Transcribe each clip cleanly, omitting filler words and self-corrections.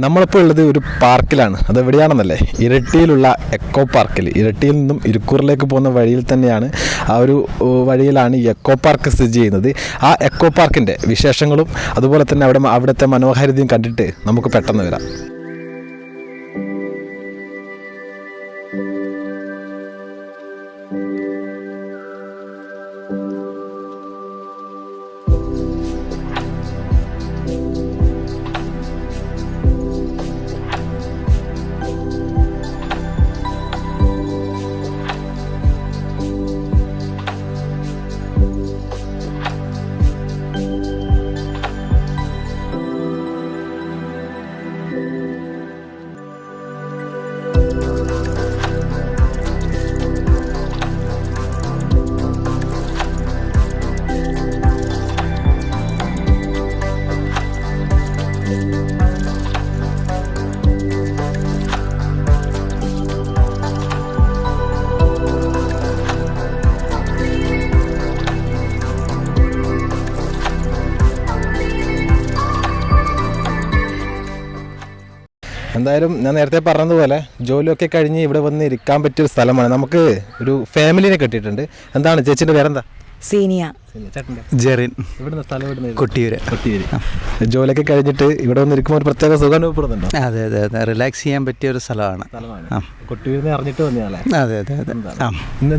നമ്മളിപ്പോൾ ഉള്ളത് ഒരു പാർക്കിലാണ്. അതെവിടെയാണെന്നല്ലേ? ഇരട്ടിയിലുള്ള എക്കോ പാർക്കിൽ. ഇരട്ടിയിൽ നിന്നും ഇരിക്കൂറിലേക്ക് പോകുന്ന വഴിയിൽ തന്നെയാണ്, ആ ഒരു വഴിയിലാണ് ഈ എക്കോ പാർക്ക് സ്ഥിതി ചെയ്യുന്നത്. ആ എക്കോ പാർക്കിൻ്റെ വിശേഷങ്ങളും അതുപോലെ തന്നെ അവിടുത്തെ മനോഹാരിതയും കണ്ടിട്ട് നമുക്ക് പെട്ടെന്ന് വരാം. എന്തായാലും ഞാൻ നേരത്തെ പറഞ്ഞതുപോലെ ജോലിയൊക്കെ കഴിഞ്ഞ് ഇവിടെ വന്ന് ഇരിക്കാൻ പറ്റിയൊരു സ്ഥലമാണ്. നമുക്ക് ഒരു ഫാമിലിനെ കിട്ടിയിട്ടുണ്ട്. എന്താണ് ചേച്ചിൻ്റെ പേരെന്താ? സീനിയ. ജെറിൻ. ഇവിടുന്ന് സ്ഥലം ഇവിടുന്ന് കൊട്ടിയൂര്. ജോലിയൊക്കെ കഴിഞ്ഞിട്ട് ഇവിടെ വന്ന് ഇരിക്കുമ്പോൾ ഒരു പ്രത്യേക സുഖം അനുഭവപ്പെടുന്നുണ്ടോ? അതെ അതെ അതെ, റിലാക്സ് ചെയ്യാൻ പറ്റിയ ഒരു സ്ഥലമാണ്. കൊട്ടിയൂരിനെ അറിഞ്ഞിട്ട് വന്നയാളെ. അതെ അതെ അതെ.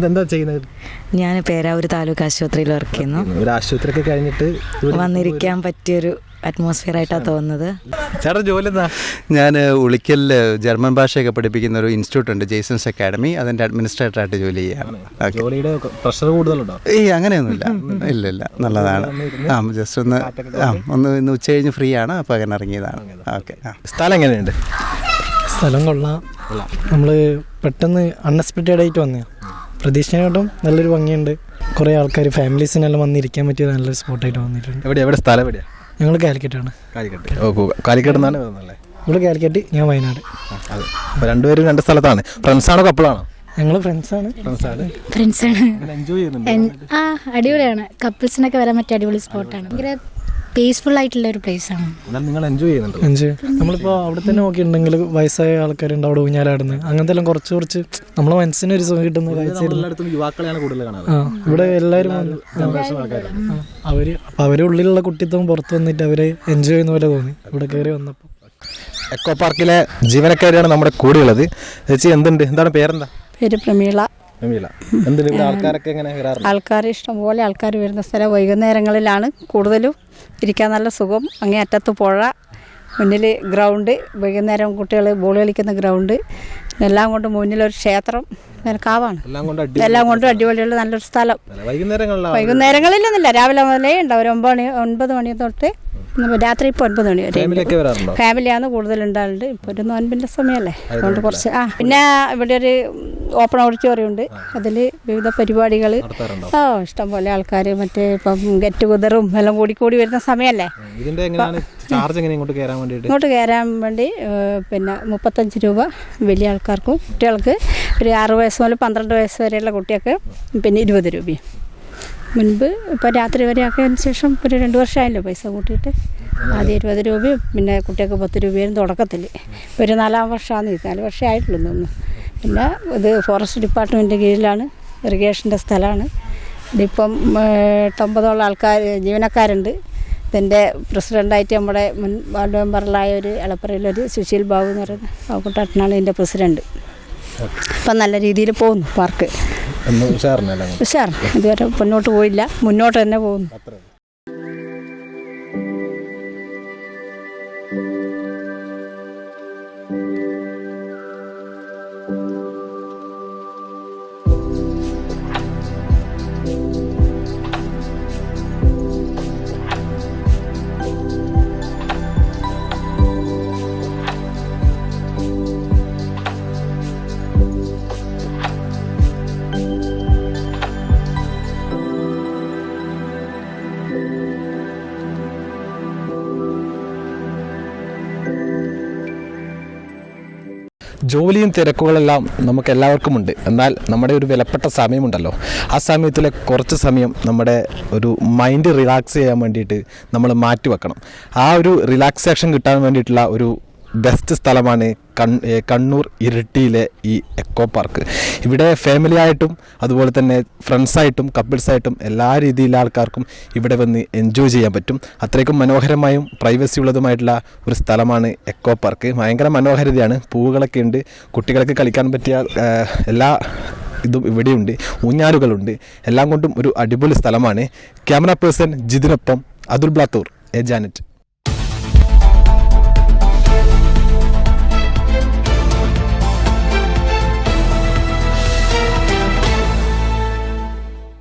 എന്താ ചെയ്യുന്നത്? ഞാൻ പേരാവൂർ താലൂക്ക് ആശുപത്രിയിൽ വർക്ക് ചെയ്യുന്നു. ഒരു ആശുപത്രിയൊക്കെ കഴിഞ്ഞിട്ട് വന്നിരിക്കാൻ പറ്റിയൊരു അറ്റ്മോസ്ഫിയർ ആയിട്ടാണ് തോന്നുന്നത്. ചേട്ടാ ജോലി എന്താ? ഞാൻ ഉളിക്കലിൽ ജർമ്മൻ ഭാഷയൊക്കെ പഠിപ്പിക്കുന്ന ഒരു ഇൻസ്റ്റിറ്റ്യൂട്ട് ഉണ്ട്, ജെയ്സൺസ് അക്കാഡമി. അതിൻ്റെ അഡ്മിനിസ്ട്രേറ്ററായിട്ട് ജോലി ചെയ്യാം. ജോലിയുടെ പ്രഷർ കൂടുതലുണ്ടോ? അങ്ങനെയൊന്നുമില്ല. ഇല്ല ഇല്ല, നല്ലതാണ്. ജസ്റ്റ് ഒന്ന് ഇന്ന് ഉച്ച കഴിഞ്ഞ് ഫ്രീ ആണ്, അപ്പോൾ അങ്ങനെ ഇറങ്ങിയതാണ്. ഓക്കെ. സ്ഥലം എങ്ങനെയുണ്ട്? സ്ഥലം കൊള്ളാം. നമ്മൾ പെട്ടെന്ന് അൺഎക്സ്പെക്റ്റഡ് ആയിട്ട് വന്നതാണ്. പ്രതീക്ഷയായിട്ടും നല്ലൊരു ഭംഗിയുണ്ട്. കുറേ ആൾക്കാർ ഫാമിലീസിനെല്ലാം വന്നിരിക്കാൻ പറ്റിയ നല്ലൊരു സ്പോട്ടായിട്ട് വന്നിട്ടുണ്ട്. എവിടെ സ്ഥലം? എവിടെയാണ്? ഞങ്ങൾ കാലിക്കറ്റാണ്. കാലിക്കറ്റ് എന്നാണ് വരുന്നല്ലേ? ഇവിടെ കാലിക്കറ്റ്, ഞാൻ വയനാട്. അതെ. അപ്പോൾ രണ്ടുപേരും രണ്ട് സ്ഥലത്താണ്. ഫ്രണ്ട്സാണോ കപ്പിളാണോ? ഞങ്ങൾ ഫ്രണ്ട്സാണ്. എൻജോയ് ചെയ്യുന്നുണ്ട്. അടിപൊളിയാണ്. കപ്പിൾസിനൊക്കെ വരാൻ പറ്റിയ അടിപൊളി സ്പോട്ടാണ്. ഭയങ്കര പീസ്ഫുൾ ആയിട്ടുള്ള ഒരു പ്ലേസ് ആണ്. നിങ്ങൾ എൻജോയ് ചെയ്യുന്നുണ്ട്? എൻജോയ്. നമ്മളിപ്പോൾ അവിടെ തന്നെ നോക്കിയിട്ടുണ്ടെങ്കിൽ വയസ്സായ ആൾക്കാരുണ്ട് അവിടെ ഊഞ്ഞാലാടുന്നത്. അങ്ങനത്തെ എല്ലാം കുറച്ച് നമ്മളെ മനസ്സിനൊരു സുഖം കിട്ടുന്ന കാഴ്ച. യുവാക്കളെയാണ് കൂടുതൽ കാണാറ്. ഇവിടെ എല്ലാവരും അവരുടെ ഉള്ളിലുള്ള കുട്ടിത്വം പുറത്ത് വന്നിട്ട് അവരെ എൻജോയ് ചെയ്യുന്ന പോലെ തോന്നി ഇവിടെ കയറി വന്നപ്പോൾ. എക്കോ പാർക്കിലെ ജീവനക്കാരിയാണ് നമ്മുടെ കൂടെയുള്ളത്. ചേച്ചി എന്താണ് പേരെന്താ? പേര് പ്രമീള. ആൾക്കാരൊക്കെ എങ്ങനെ വരാറുണ്ട്? ആൾക്കാർ ഇഷ്ടംപോലെ ആൾക്കാർ വരുന്ന സ്ഥലം. വൈകുന്നേരങ്ങളിലാണ് കൂടുതലും ഇരിക്കാൻ നല്ല സുഖം. അങ്ങേ അറ്റത്ത് പുഴ, മുന്നിൽ ഗ്രൗണ്ട്, വൈകുന്നേരം കുട്ടികൾ ബോൾ കളിക്കുന്ന ഗ്രൗണ്ട്, എല്ലാം കൊണ്ട് മുന്നിലൊരു ക്ഷേത്രം, കാവാണ്. എല്ലാം കൊണ്ടും അടിപൊളിയുള്ള നല്ലൊരു സ്ഥലം. വൈകുന്നേരങ്ങളിലൊന്നുമില്ല, രാവിലെ മുതലേ ഉണ്ടാവും. 9 മണി തൊട്ട് രാത്രി ഇപ്പോൾ 9 മണി വരെ ഫാമിലിയാണ് കൂടുതലുണ്ടാകുന്നുണ്ട്. ഇപ്പോൾ ഒരു നോൻപിൻ്റെ സമയമല്ലേ, അതുകൊണ്ട് കുറച്ച്. പിന്നെ ഇവിടെ ഒരു ഓപ്പൺ ഓഡിറ്റോറിയം ഉണ്ട്. അതിൽ വിവിധ പരിപാടികൾ ഇഷ്ടംപോലെ ആൾക്കാർ, മറ്റേ ഇപ്പം ഗെറ്റ് ടുഗദറും എല്ലാം കൂടി വരുന്ന സമയമല്ലേ. ഇങ്ങോട്ട് കയറാൻ വേണ്ടി പിന്നെ 35 രൂപ വലിയ ആൾക്കാർക്കും, കുട്ടികൾക്ക് ഒരു 6 വയസ്സ് മുതൽ 12 വയസ്സ് വരെയുള്ള കുട്ടികൾക്ക് പിന്നെ 20 രൂപയും. മുൻപ് ഇപ്പോൾ രാത്രി വരെ ആക്കിയതിന് ശേഷം ഒരു 2 വർഷമായല്ലോ പൈസ കൂട്ടിയിട്ട്. ആദ്യം 20 രൂപയും പിന്നെ കുട്ടികൾക്ക് 10 രൂപയും തുടക്കത്തിൽ. ഒരു 4-ാം വർഷമാണ്, 4 വർഷമേ ആയിട്ടുള്ളൂ തോന്നുന്നു. പിന്നെ ഇത് ഫോറസ്റ്റ് ഡിപ്പാർട്ട്മെൻറ്റിൻ്റെ കീഴിലാണ്, ഇറിഗേഷൻ്റെ സ്ഥലമാണ്. ഇതിപ്പം 80ഓളം ആൾക്കാർ ജീവനക്കാരുണ്ട്. ഇതിൻ്റെ പ്രസിഡൻ്റായിട്ട് നമ്മുടെ മുൻ വാർഡ് മെമ്പറിലായ ഒരു എളപ്പറയിലൊരു സുശീൽ ബാബു എന്ന് പറയുന്ന ബാബുക്കുട്ടനാണ് ഇതിൻ്റെ പ്രസിഡൻറ്റ്. അപ്പം നല്ല രീതിയിൽ പോകുന്നു പാർക്ക്. ഉഷാർ. ഇതുവരെ മുന്നോട്ട് പോയില്ല, മുന്നോട്ട് തന്നെ പോകുന്നു. ജോലിയും തിരക്കുകളെല്ലാം നമുക്ക് എല്ലാവർക്കും ഉണ്ട്. എന്നാൽ നമ്മുടെ ഒരു വിലപ്പെട്ട സമയമുണ്ടല്ലോ, ആ സമയത്തിലെ കുറച്ച് സമയം നമ്മുടെ ഒരു മൈൻഡ് റിലാക്സ് ചെയ്യാൻ വേണ്ടിയിട്ട് നമ്മൾ മാറ്റി വെക്കണം. ആ ഒരു റിലാക്സേഷൻ കിട്ടാൻ വേണ്ടിയിട്ടുള്ള ഒരു ബെസ്റ്റ് സ്ഥലമാണ് കണ്ണൂർ ഇരിട്ടിയിലെ ഈ എക്കോ പാർക്ക്. ഇവിടെ ഫാമിലി ആയിട്ടും അതുപോലെ തന്നെ ഫ്രണ്ട്സായിട്ടും കപ്പിൾസായിട്ടും എല്ലാ രീതിയിലുള്ള ആൾക്കാർക്കും ഇവിടെ വന്ന് എൻജോയ് ചെയ്യാൻ പറ്റും. അത്രയ്ക്കും മനോഹരമായും പ്രൈവസി ഉള്ളതുമായിട്ടുള്ള ഒരു സ്ഥലമാണ് എക്കോ പാർക്ക്. ഭയങ്കര മനോഹാരിതയാണ്, പൂവുകളൊക്കെ ഉണ്ട്, കുട്ടികൾക്ക് കളിക്കാൻ പറ്റിയ എല്ലാ ഇതും ഇവിടെയുണ്ട്, ഊഞ്ഞാലുകളുണ്ട്, എല്ലാം കൊണ്ടും ഒരു അടിപൊളി സ്ഥലമാണ്. ക്യാമറ പേഴ്സൺ ജിതിനൊപ്പം അതുൽ ബ്ലാത്തൂർ, ഏജാനറ്റ്.